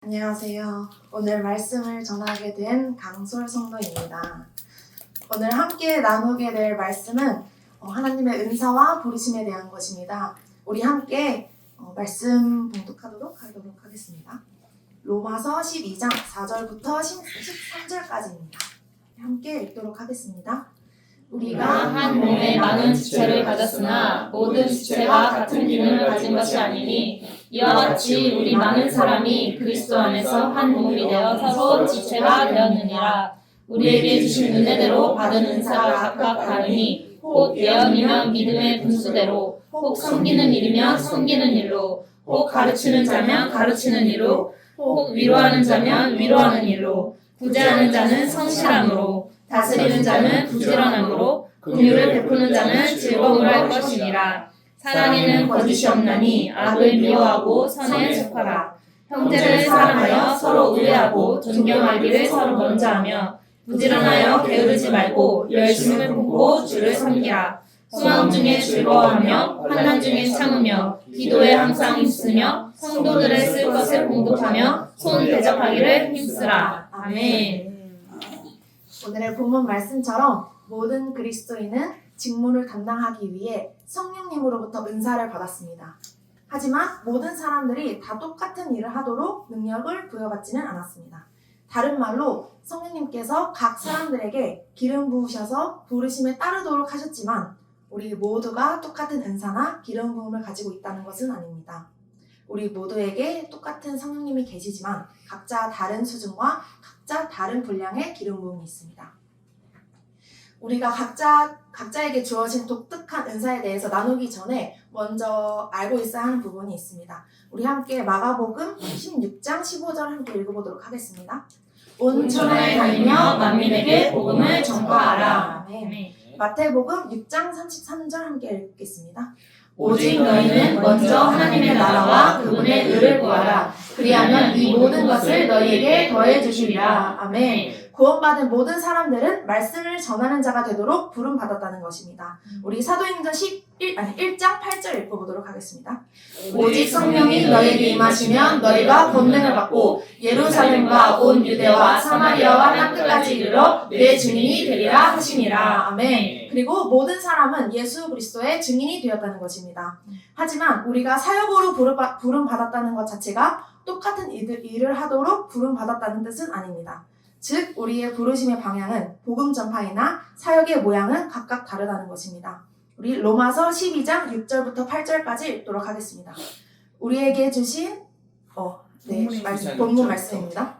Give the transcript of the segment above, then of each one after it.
안녕하세요. 오늘 말씀을 전하게 된 강솔 성도입니다. 오늘 함께 나누게 될 말씀은 하나님의 은사와 부르심에 대한 것입니다. 우리 함께 말씀 봉독하도록 하겠습니다. 로마서 12장 4절부터 13절까지입니다. 함께 읽도록 하겠습니다. 우리가 한 몸에 많은 지체를 가졌으나 모든 지체가 같은 기능을 가진 것이 아니니 이와 같이 우리 많은 사람이 그리스도 안에서 한 몸이 되어 서로 지체가 되었느니라. 우리에게 주신 은혜대로 받은 은사가 각각 다르니 혹 예언이면 믿음의 분수대로, 혹 섬기는 일이면 섬기는 일로, 혹 가르치는 자면 가르치는 일로, 혹 위로하는 자면 위로하는 일로, 구제하는 자는 성실함으로, 다스리는 자는 부지런함으로, 긍휼을 베푸는 자는 즐거움을 할 것이니라. 사랑에는 거짓이 없나니 악을 미워하고 선에 속하라. 형제를 사랑하여 서로 우애하고 존경하기를 서로 먼저 하며, 부지런하여 게으르지 말고 열심을 품고 주를 섬기라. 소망 중에 즐거워하며 환난 중에 참으며 기도에 항상 힘쓰며 성도들의 쓸 것을 공급하며 손 대접하기를 힘쓰라. 아멘. 오늘의 본문 말씀처럼 모든 그리스도인은 직무를 담당하기 위해 성령님으로부터 은사를 받았습니다. 하지만 모든 사람들이 다 똑같은 일을 하도록 능력을 부여받지는 않았습니다. 다른 말로 성령님께서 각 사람들에게 기름 부으셔서 부르심에 따르도록 하셨지만 우리 모두가 똑같은 은사나 기름 부음을 가지고 있다는 것은 아닙니다. 우리 모두에게 똑같은 성령님이 계시지만 각자 다른 수준과 각자 다른 분량의 기름 부음이 있습니다. 우리가 각자에게 주어진 독특한 은사에 대해서 나누기 전에 먼저 알고 있어야 하는 부분이 있습니다. 우리 함께 마가복음 16장 15절 함께 읽어보도록 하겠습니다. 온 천하에 다니며 만민에게 복음을 전파하라. 아멘. 마태복음 6장 33절 함께 읽겠습니다. 오직 너희는 먼저 하나님의 나라와 그분의 의를 구하라. 그리하면 이 모든 것을 너희에게 더해 주시리라. 아멘. 구원받은 모든 사람들은 말씀을 전하는 자가 되도록 부름받았다는 것입니다. 우리 사도행전 1장 8절 읽어보도록 하겠습니다. 오직 성령이 너희에게 임하시면 너희가 권능을 받고 예루살렘과 온 유대와 사마리아와 땅끝까지 이르러 내 증인이 되리라 하시니라. 아멘. 그리고 모든 사람은 예수 그리스도의 증인이 되었다는 것입니다. 하지만 우리가 사역으로 부름받았다는 것 자체가 똑같은 일을 하도록 부름받았다는 뜻은 아닙니다. 즉 우리의 부르심의 방향은 복음 전파이나 사역의 모양은 각각 다르다는 것입니다. 우리 로마서 12장 6절부터 8절까지 읽도록 하겠습니다. 우리에게 주신 본문 말씀입니다.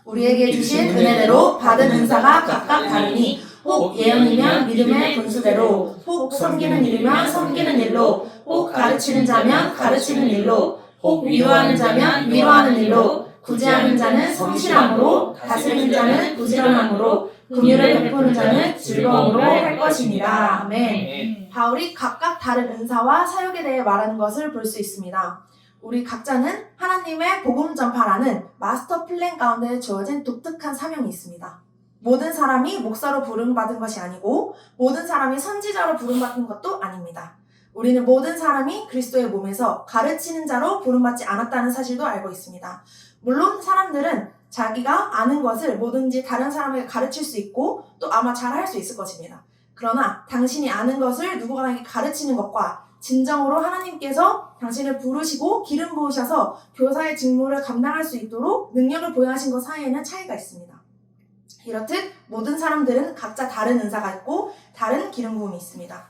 우리에게 주신 은혜대로 받은 은사가 각각 다르니 혹 예언이면 믿음의 분수대로, 혹 섬기는 일이면 섬기는 일로, 혹 가르치는 자면 가르치는 일로, 혹 위로하는 자면 위로하는 일로, 구제하는 자는 성실함으로, 다스리는 자는 부지런함으로, 긍휼을 베푸는 자는 즐거움으로 할 것이니라. 아멘. 바울이 각각 다른 은사와 사역에 대해 말하는 것을 볼 수 있습니다. 우리 각자는 하나님의 복음 전파라는 마스터 플랜 가운데 주어진 독특한 사명이 있습니다. 모든 사람이 목사로 부름받은 것이 아니고 모든 사람이 선지자로 부름받은 것도 아닙니다. 우리는 모든 사람이 그리스도의 몸에서 가르치는 자로 부름받지 않았다는 사실도 알고 있습니다. 물론 사람들은 자기가 아는 것을 뭐든지 다른 사람에게 가르칠 수 있고 또 아마 잘할 수 있을 것입니다. 그러나 당신이 아는 것을 누군가에게 가르치는 것과 진정으로 하나님께서 당신을 부르시고 기름 부으셔서 교사의 직무를 감당할 수 있도록 능력을 부여하신 것 사이에는 차이가 있습니다. 이렇듯 모든 사람들은 각자 다른 은사가 있고 다른 기름 부음이 있습니다.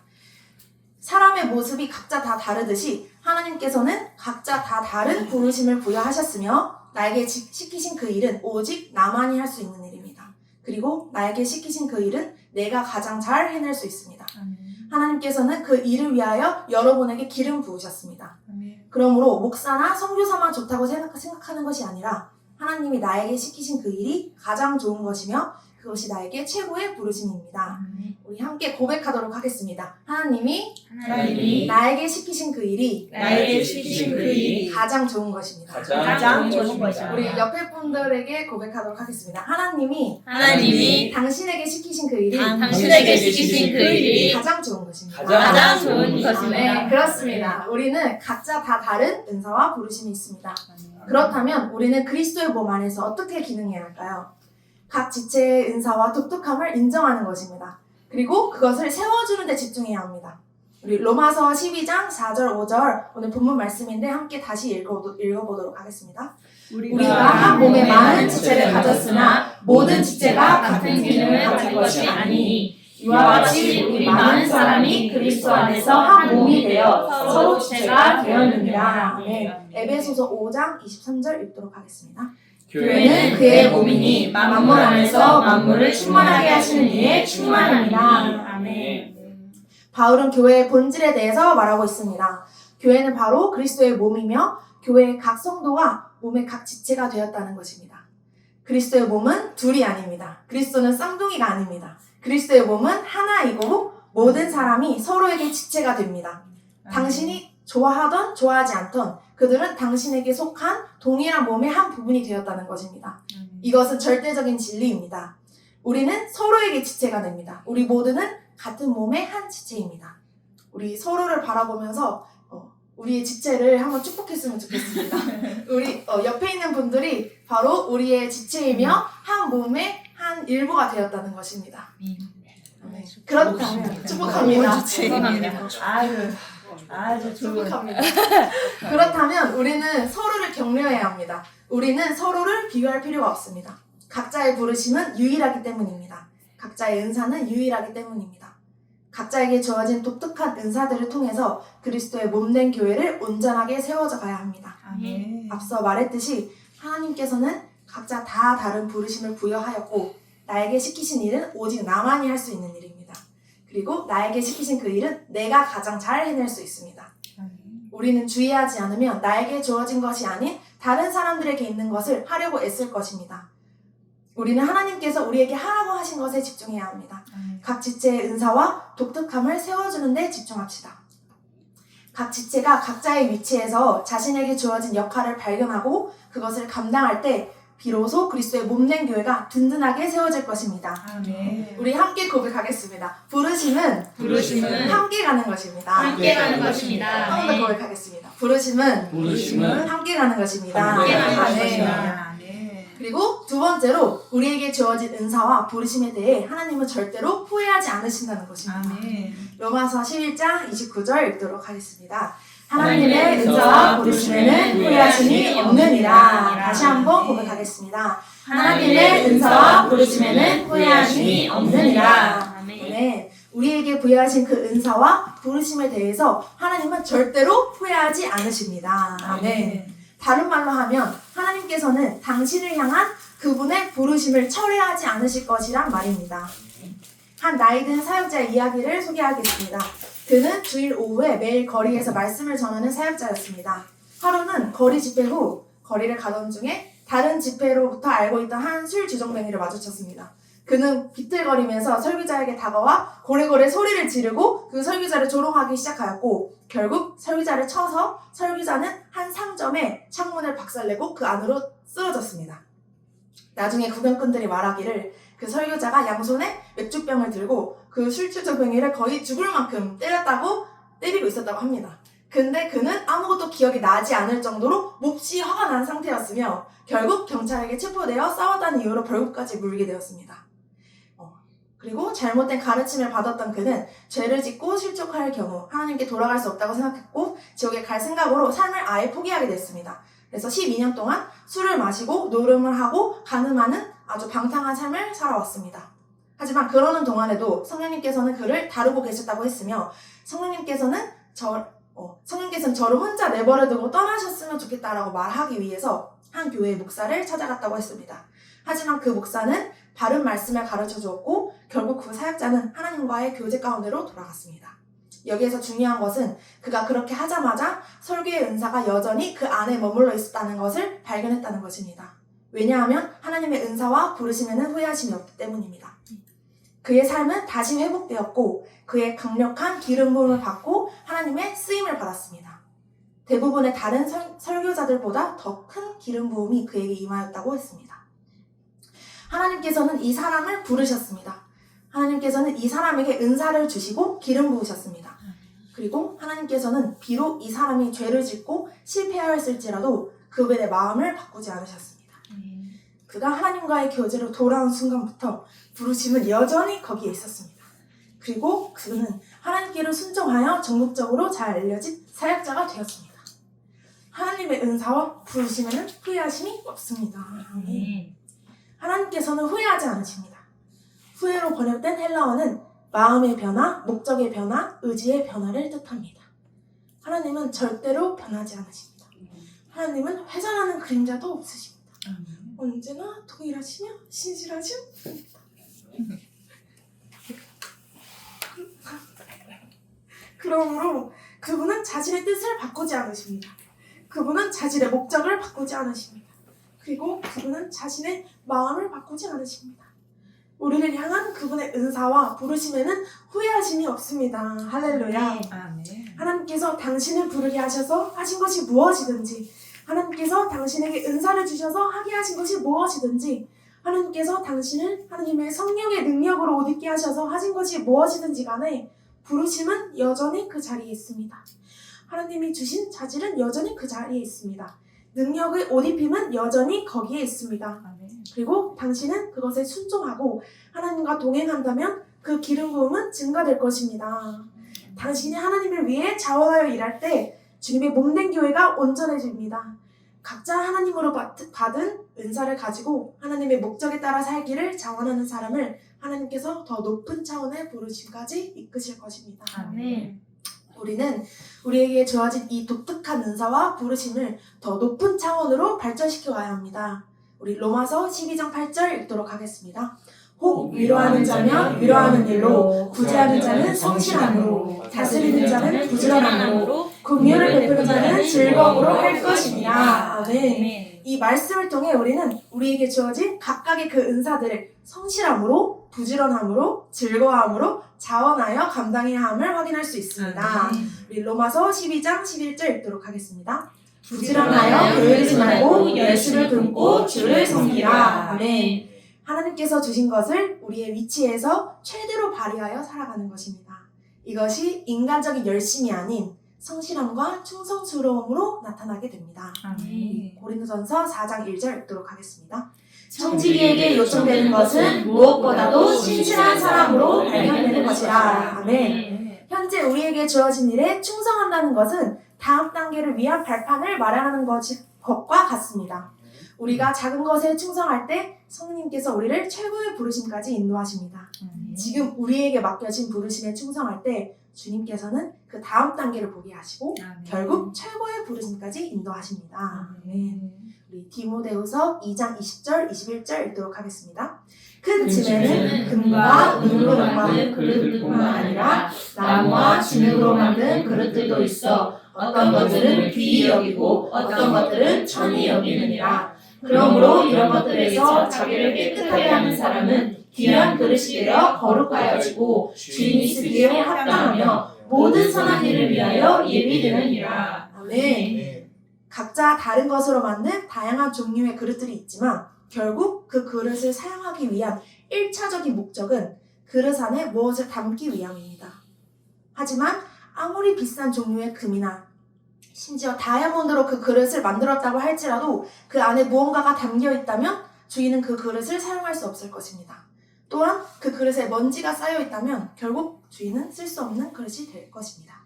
사람의 모습이 각자 다 다르듯이 하나님께서는 각자 다 다른 부르심을 부여하셨으며 나에게 시키신 그 일은 오직 나만이 할 수 있는 일입니다. 그리고 나에게 시키신 그 일은 내가 가장 잘 해낼 수 있습니다. 하나님께서는 그 일을 위하여 여러분에게 기름 부으셨습니다. 그러므로 목사나 선교사만 좋다고 생각하는 것이 아니라 하나님이 나에게 시키신 그 일이 가장 좋은 것이며 그것이 나에게 최고의 부르심입니다. 우리 함께 고백하도록 하겠습니다. 하나님이 나에게 시키신 그 일이 가장 좋은 것입니다. 가장 좋은 것입니다. 우리 옆에 분들에게 고백하도록 하겠습니다. 하나님이 당신에게 시키신 그 일이 가장 좋은 것입니다. 가장 좋은 것입니다. 네, 그렇습니다. 우리는 각자 다 다른 은사와 부르심이 있습니다. 그렇다면 우리는 그리스도의 몸 안에서 어떻게 기능해야 할까요? 각 지체의 은사와 독특함을 인정하는 것입니다. 그리고 그것을 세워주는 데 집중해야 합니다. 우리 로마서 12장 4절 5절 오늘 본문 말씀인데 함께 다시 읽어보도록 하겠습니다. 우리가 한 몸에 많은 지체를 가졌으나 모든 지체가 같은 기능을 가진 것이 아니니 이와 같이 우리 많은 사람이 그리스도 안에서 한 몸이 되어 서로 지체가 되었느니라. 네. 에베소서 5장 23절 읽도록 하겠습니다. 교회는 그의 몸이니 만물 안에서 만물을 충만하게 하시는 이에 충만하니라. 아멘. 바울은 교회의 본질에 대해서 말하고 있습니다. 교회는 바로 그리스도의 몸이며 교회의 각 성도가 몸의 각 지체가 되었다는 것입니다. 그리스도의 몸은 둘이 아닙니다. 그리스도는 쌍둥이가 아닙니다. 그리스도의 몸은 하나이고 모든 사람이 서로에게 지체가 됩니다. 당신이 좋아하던 좋아하지 않던 그들은 당신에게 속한 동일한 몸의 한 부분이 되었다는 것입니다. 이것은 절대적인 진리입니다. 우리는 서로에게 지체가 됩니다. 우리 모두는 같은 몸의 한 지체입니다. 우리 서로를 바라보면서 우리의 지체를 한번 축복했으면 좋겠습니다. 우리 옆에 있는 분들이 바로 우리의 지체이며 한 몸의 한 일부가 되었다는 것입니다. 네. 그렇다면 축복합니다. 아주 축복합니다. 그렇다면 우리는 서로를 격려해야 합니다. 우리는 서로를 비교할 필요가 없습니다. 각자의 부르심은 유일하기 때문입니다. 각자의 은사는 유일하기 때문입니다. 각자에게 주어진 독특한 은사들을 통해서 그리스도의 몸된 교회를 온전하게 세워져 가야 합니다. 아멘. 앞서 말했듯이 하나님께서는 각자 다 다른 부르심을 부여하였고 나에게 시키신 일은 오직 나만이 할 수 있는 일입니다. 그리고 나에게 시키신 그 일은 내가 가장 잘 해낼 수 있습니다. 우리는 주의하지 않으면 나에게 주어진 것이 아닌 다른 사람들에게 있는 것을 하려고 애쓸 것입니다. 우리는 하나님께서 우리에게 하라고 하신 것에 집중해야 합니다. 각 지체의 은사와 독특함을 세워주는 데 집중합시다. 각 지체가 각자의 위치에서 자신에게 주어진 역할을 발견하고 그것을 감당할 때 비로소 그리스도의 몸된 교회가 든든하게 세워질 것입니다. 아멘. 우리 함께 고백하겠습니다. 부르심은 함께 가는 것입니다. 함께 가는 것입니다. 한 번 더 고백하겠습니다. 부르심은 함께 가는 것입니다. 함께 가는 아멘. 것입니다. 그리고 두 번째로 우리에게 주어진 은사와 부르심에 대해 하나님은 절대로 후회하지 않으신다는 것입니다. 아멘. 로마서 11장 29절 읽도록 하겠습니다. 하나님의 은사와 부르심에는 후회하심이 없느니라. 다시 한번 고백하겠습니다. 하나님의 은사와 부르심에는 후회하심이 없느니라. 네, 우리에게 부여하신 그 은사와 부르심에 대해서 하나님은 절대로 후회하지 않으십니다. 아멘. 다른 말로 하면 하나님께서는 당신을 향한 그분의 부르심을 철회하지 않으실 것이란 말입니다. 한 나이든 사역자의 이야기를 소개하겠습니다. 그는 주일 오후에 매일 거리에서 말씀을 전하는 사역자였습니다. 하루는 거리 집회 후 거리를 가던 중에 다른 집회로부터 알고 있던 한 술 주정뱅이를 마주쳤습니다. 그는 비틀거리면서 설교자에게 다가와 고래고래 소리를 지르고 그 설교자를 조롱하기 시작하였고 결국 설교자를 쳐서 설교자는 한 상점에 창문을 박살내고 그 안으로 쓰러졌습니다. 나중에 구경꾼들이 말하기를 그 설교자가 양손에 맥주병을 들고 그 술주정뱅이를 거의 죽을 만큼 때리고 있었다고 합니다. 근데 그는 아무것도 기억이 나지 않을 정도로 몹시 화가 난 상태였으며 결국 경찰에게 체포되어 싸웠다는 이유로 벌금까지 물게 되었습니다. 그리고 잘못된 가르침을 받았던 그는 죄를 짓고 실족할 경우 하나님께 돌아갈 수 없다고 생각했고 지옥에 갈 생각으로 삶을 아예 포기하게 됐습니다. 그래서 12년 동안 술을 마시고 노름을 하고 가늠하는 아주 방탕한 삶을 살아왔습니다. 하지만 그러는 동안에도 성령님께서는 그를 다루고 계셨다고 했으며 성령님께서는 저를 혼자 내버려 두고 떠나셨으면 좋겠다라고 말하기 위해서 한 교회의 목사를 찾아갔다고 했습니다. 하지만 그 목사는 바른 말씀을 가르쳐 주었고 결국 그 사역자는 하나님과의 교제 가운데로 돌아갔습니다. 여기에서 중요한 것은 그가 그렇게 하자마자 설교의 은사가 여전히 그 안에 머물러 있었다는 것을 발견했다는 것입니다. 왜냐하면 하나님의 은사와 부르심에는 후회하심이 없기 때문입니다. 그의 삶은 다시 회복되었고 그의 강력한 기름 부음을 받고 하나님의 쓰임을 받았습니다. 대부분의 다른 설교자들보다 더 큰 기름 부음이 그에게 임하였다고 했습니다. 하나님께서는 이 사람을 부르셨습니다. 하나님께서는 이 사람에게 은사를 주시고 기름 부으셨습니다. 그리고 하나님께서는 비록 이 사람이 죄를 짓고 실패하였을지라도 그분의 마음을 바꾸지 않으셨습니다. 그가 하나님과의 교제로 돌아온 순간부터 부르심은 여전히 거기에 있었습니다. 그리고 그는 하나님께로 순종하여 전국적으로 잘 알려진 사역자가 되었습니다. 하나님의 은사와 부르심에는 후회하심이 없습니다. 하나님께서는 후회하지 않으십니다. 후회로 번역된 헬라어는 마음의 변화, 목적의 변화, 의지의 변화를 뜻합니다. 하나님은 절대로 변하지 않으십니다. 하나님은 회전하는 그림자도 없으십니다. 언제나 동일하시며 신실하십니다. 그러므로 그분은 자신의 뜻을 바꾸지 않으십니다. 그분은 자신의 목적을 바꾸지 않으십니다. 그리고 그분은 자신의 마음을 바꾸지 않으십니다. 우리를 향한 그분의 은사와 부르심에는 후회하심이 없습니다. 할렐루야. 하나님께서 당신을 부르게 하셔서 하신 것이 무엇이든지, 하나님께서 당신에게 은사를 주셔서 하게 하신 것이 무엇이든지, 하나님께서 당신을 하나님의 성령의 능력으로 옷 입게 하셔서 하신 것이 무엇이든지 간에 부르심은 여전히 그 자리에 있습니다. 하나님이 주신 자질은 여전히 그 자리에 있습니다. 능력의 옷 입힘은 여전히 거기에 있습니다. 그리고 당신은 그것에 순종하고 하나님과 동행한다면 그 기름 부음은 증가될 것입니다. 당신이 하나님을 위해 자원하여 일할 때 주님의 몸된 교회가 온전해집니다. 각자 하나님으로 받은 은사를 가지고 하나님의 목적에 따라 살기를 자원하는 사람을 하나님께서 더 높은 차원의 부르심까지 이끄실 것입니다. 우리는 우리에게 주어진 이 독특한 은사와 부르심을 더 높은 차원으로 발전시켜 가야 합니다. 우리 로마서 12장 8절 읽도록 하겠습니다. 혹 위로하는 자면 위로하는 일로, 구제하는 자는 성실함으로, 다스리는 자는 부지런함으로, 긍휼을 베푸는 자는 즐거움으로 할 것이니라. 아멘. 이 말씀을 통해 우리는 우리에게 주어진 각각의 그 은사들을 성실함으로, 부지런함으로, 즐거움으로 자원하여 감당해야 함을 확인할 수 있습니다. 우리 로마서 12장 11절 읽도록 하겠습니다. 부지런하여 게으르지 말고 열심을 품고 주를 섬기라. 아멘. 하나님께서 주신 것을 우리의 위치에서 최대로 발휘하여 살아가는 것입니다. 이것이 인간적인 열심이 아닌 성실함과 충성스러움으로 나타나게 됩니다. 고린도전서 4장 1절 읽도록 하겠습니다. 청지기에게 요청되는 것은 무엇보다도 신실한 사람으로 발견되는 것이라. 아멘. 현재 우리에게 주어진 일에 충성한다는 것은 다음 단계를 위한 발판을 마련하는 것과 같습니다. 우리가 작은 것에 충성할 때 성령님께서 우리를 최고의 부르심까지 인도하십니다. 지금 우리에게 맡겨진 부르심에 충성할 때 주님께서는 그 다음 단계를 보게 하시고 결국 최고의 부르심까지 인도하십니다. 우리 디모데후서 2장 20절 21절 읽도록 하겠습니다. 큰 찜에는 금과 은으로 만든 그릇뿐만 아니라 나무와 진흙으로 만든 그릇들도 있어 어떤 것들은 귀히 여기고 어떤 것들은 천히 여기느니라. 그러므로 이런 것들에서 자기를 깨끗하게 하는 사람은 귀한 그릇이 되어 거룩하여지고 주인이 쓰기에 합당하며 모든 선한 일을 위하여 예비되느니라. 아멘. 각자 다른 것으로 만든 다양한 종류의 그릇들이 있지만 결국 그 그릇을 사용하기 위한 1차적인 목적은 그릇 안에 무엇을 담기 위함입니다. 하지만 아무리 비싼 종류의 금이나 심지어 다이아몬드로 그 그릇을 만들었다고 할지라도 그 안에 무언가가 담겨 있다면 주인은 그 그릇을 사용할 수 없을 것입니다. 또한 그 그릇에 먼지가 쌓여 있다면 결국 주인은 쓸 수 없는 그릇이 될 것입니다.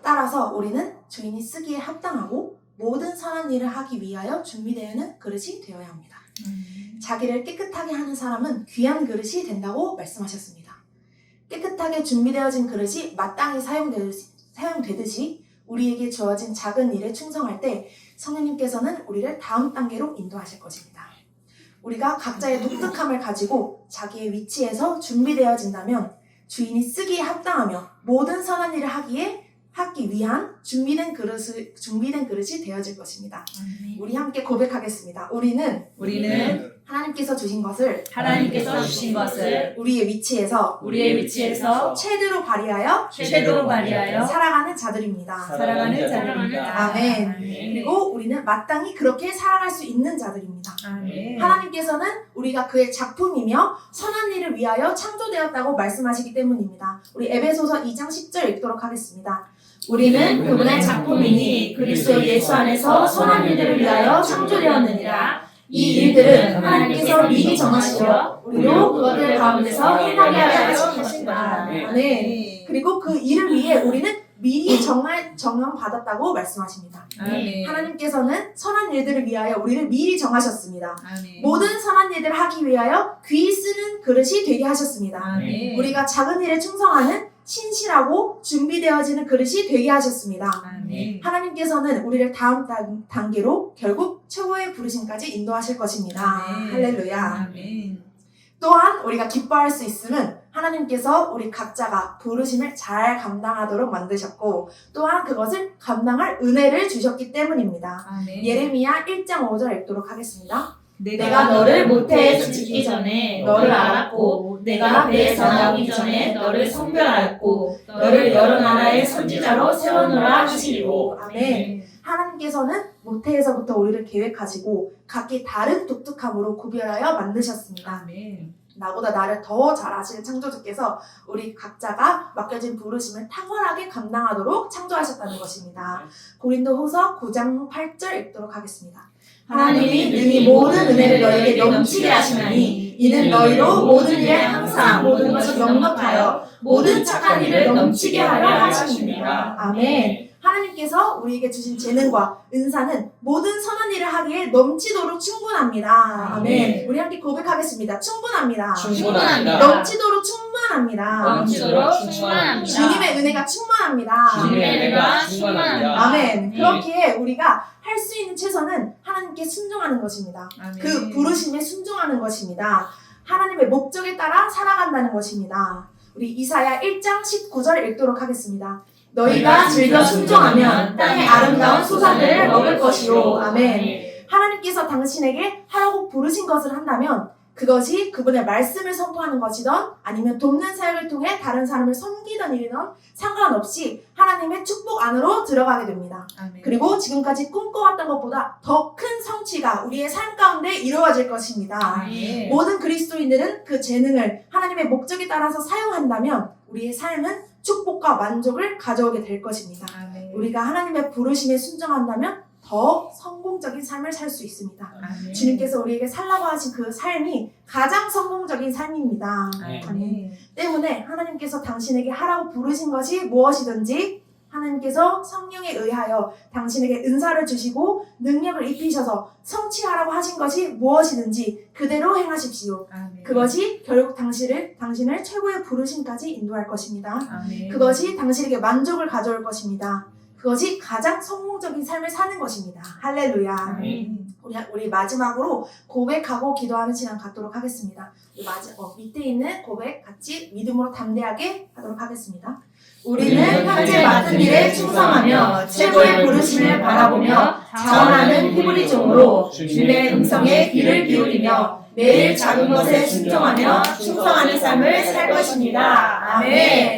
따라서 우리는 주인이 쓰기에 합당하고 모든 선한 일을 하기 위하여 준비되어 있는 그릇이 되어야 합니다. 자기를 깨끗하게 하는 사람은 귀한 그릇이 된다고 말씀하셨습니다. 깨끗하게 준비되어진 그릇이 마땅히 사용되듯이 우리에게 주어진 작은 일에 충성할 때 성령님께서는 우리를 다음 단계로 인도하실 것입니다. 우리가 각자의 독특함을 가지고 자기의 위치에서 준비되어진다면 주인이 쓰기에 합당하며 모든 선한 일을 하기 위한 준비된 그릇이 되어질 것입니다. 우리 함께 고백하겠습니다. 우리는 하나님께서 주신 것을 우리의 위치에서 최대로 발휘하여 살아가는 자들입니다. 아멘. 그리고 우리는 마땅히 그렇게 살아갈 수 있는 자들입니다. 하나님께서는 우리가 그의 작품이며 선한 일을 위하여 창조되었다고 말씀하시기 때문입니다. 우리 에베소서 2장 10절 읽도록 하겠습니다. 우리는 그분의 작품이니 그리스도 예수 안에서 선한 일들을 위하여 창조되었느니라. 이 일들은 하나님께서 미리 정하시려 우리로 그것들 가운데서 행하게 하려 하신다. 네. 그리고 그 일을 위해 우리는 미리 정함받았다고 말씀하십니다. 하나님께서는 선한 일들을 위하여 우리를 미리 정하셨습니다. 모든 선한 일들을 하기 위하여 귀 쓰는 그릇이 되게 하셨습니다. 우리가 작은 일에 충성하는 신실하고 준비되어지는 그릇이 되게 하셨습니다. 하나님께서는 우리를 다음 단계로 결국 최고의 부르심까지 인도하실 것입니다. 할렐루야. 또한 우리가 기뻐할 수 있음은 하나님께서 우리 각자가 부르심을 잘 감당하도록 만드셨고 또한 그것을 감당할 은혜를 주셨기 때문입니다. 예레미야 1장 5절 읽도록 하겠습니다. 내가 너를 모태에서 짓기 전에 너를 알았고 내가 배에서 나오기 전에 너를 선별하였고 너를 여러 나라의 선지자로 세워놓으라 하시리로. 아멘. 하나님께서는 모태에서부터 우리를 계획하시고 각기 다른 독특함으로 구별하여 만드셨습니다. 나보다 나를 더 잘 아시는 창조주께서 우리 각자가 맡겨진 부르심을 탁월하게 감당하도록 창조하셨다는 것입니다. 고린도후서 9장 8절 읽도록 하겠습니다. 하나님이 능히 모든 은혜를 너에게 넘치게 하시나니 이는 너희로 모든 일에 항상 모든 것이 넉넉하여 모든 착한 일을 넘치게 하려 하심이니라. 아멘. 하나님께서 우리에게 주신 재능과 은사는 모든 선한 일을 하기에 넘치도록 충분합니다. 아멘. 우리 함께 고백하겠습니다. 충분합니다. 넘치도록 충만합니다. 넘치도록 충만합니다. 주님의 은혜가 충만합니다. 주님의 은혜가 충만합니다. 아멘. 그렇게 우리가 할 수 있는 최선은 하나님께 순종하는 것입니다. 그 부르심에 순종하는 것입니다. 하나님의 목적에 따라 살아간다는 것입니다. 우리 이사야 1장 19절 읽도록 하겠습니다. 너희가 즐겨 순종하면 땅의 아름다운 소산들을 먹을 것이요. 아멘. 하나님께서 당신에게 하라고 부르신 것을 한다면 그것이 그분의 말씀을 선포하는 것이든 아니면 돕는 사역을 통해 다른 사람을 섬기던 일이든 상관없이 하나님의 축복 안으로 들어가게 됩니다. 그리고 지금까지 꿈꿔왔던 것보다 더 큰 성취가 우리의 삶 가운데 이루어질 것입니다. 모든 그리스도인들은 그 재능을 하나님의 목적에 따라서 사용한다면 우리의 삶은 축복과 만족을 가져오게 될 것입니다. 우리가 하나님의 부르심에 순종한다면 더 성공적인 삶을 살 수 있습니다. 주님께서 우리에게 살라고 하신 그 삶이 가장 성공적인 삶입니다. 때문에 하나님께서 당신에게 하라고 부르신 것이 무엇이든지 하나님께서 성령에 의하여 당신에게 은사를 주시고 능력을 입히셔서 성취하라고 하신 것이 무엇이든지 그대로 행하십시오. 그것이 결국 당신을 최고의 부르심까지 인도할 것입니다. 그것이 당신에게 만족을 가져올 것입니다. 그것이 가장 성공적인 삶을 사는 것입니다. 할렐루야. 우리 마지막으로 고백하고 기도하는 시간 갖도록 하겠습니다. 밑에 있는 고백 같이 믿음으로 담대하게 하도록 하겠습니다. 우리는 현재 맡은 일에 충성하며 최고의 부르심을 바라보며 자원하는 히브리 종으로 주님의 음성에 귀를 기울이며 매일 작은 것에 순종하며 충성하는 삶을 살 것입니다. 아멘.